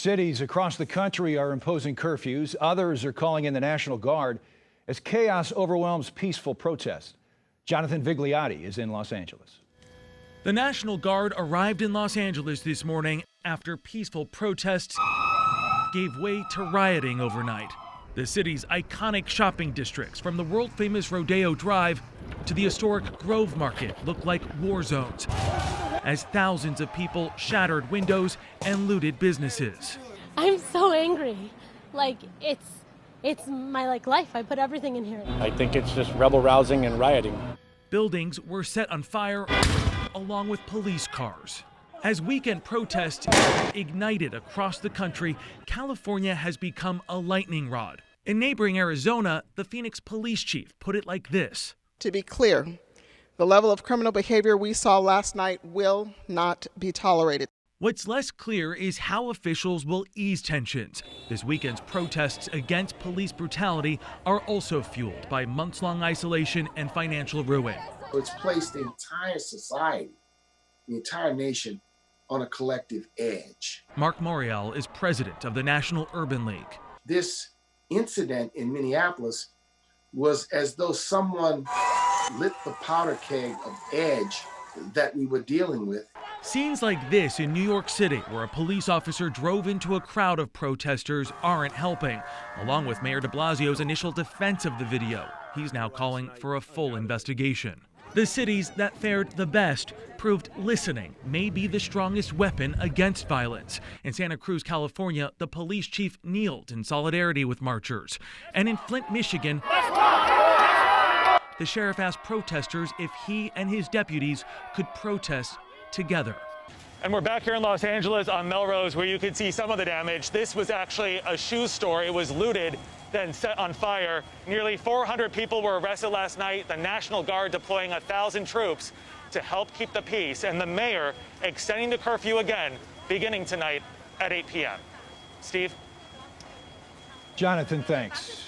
Cities across the country are imposing curfews. Others are calling in the National Guard as chaos overwhelms peaceful protest. Jonathan Vigliotti is in Los Angeles. The National Guard arrived in Los Angeles this morning after peaceful protests gave way to rioting overnight. The city's iconic shopping districts, from the world-famous Rodeo Drive to the historic Grove Market, look like war zones as thousands of people shattered windows and looted businesses. I'm so angry. It's my life. I put everything in here. I think it's just rebel rousing and rioting. Buildings were set on fire along with police cars. As weekend protests ignited across the country, California has become a lightning rod. In neighboring Arizona, the Phoenix police chief put it like this. To be clear, the level of criminal behavior we saw last night will not be tolerated. What's less clear is how officials will ease tensions. This weekend's protests against police brutality are also fueled by months-long isolation and financial ruin. It's placed the entire society, the entire nation, on a collective edge. Mark Morial is president of the National Urban League. This incident in Minneapolis was as though someone lit the powder keg of edge that we were dealing with. Scenes like this in New York City, where a police officer drove into a crowd of protesters, aren't helping, along with Mayor de Blasio's initial defense of the video. He's now calling for a full investigation. The cities that fared the best proved listening may be the strongest weapon against violence. In Santa Cruz, California, the police chief kneeled in solidarity with marchers. And in Flint, Michigan, the sheriff asked protesters if he and his deputies could protest together. And we're back here in Los Angeles on Melrose, where you can see some of the damage. This was actually a shoe store. It was looted, then set on fire. Nearly 400 people were arrested last night. The National Guard deploying 1,000 troops to help keep the peace. And the mayor extending the curfew again, beginning tonight at 8 p.m. Steve? Jonathan, thanks.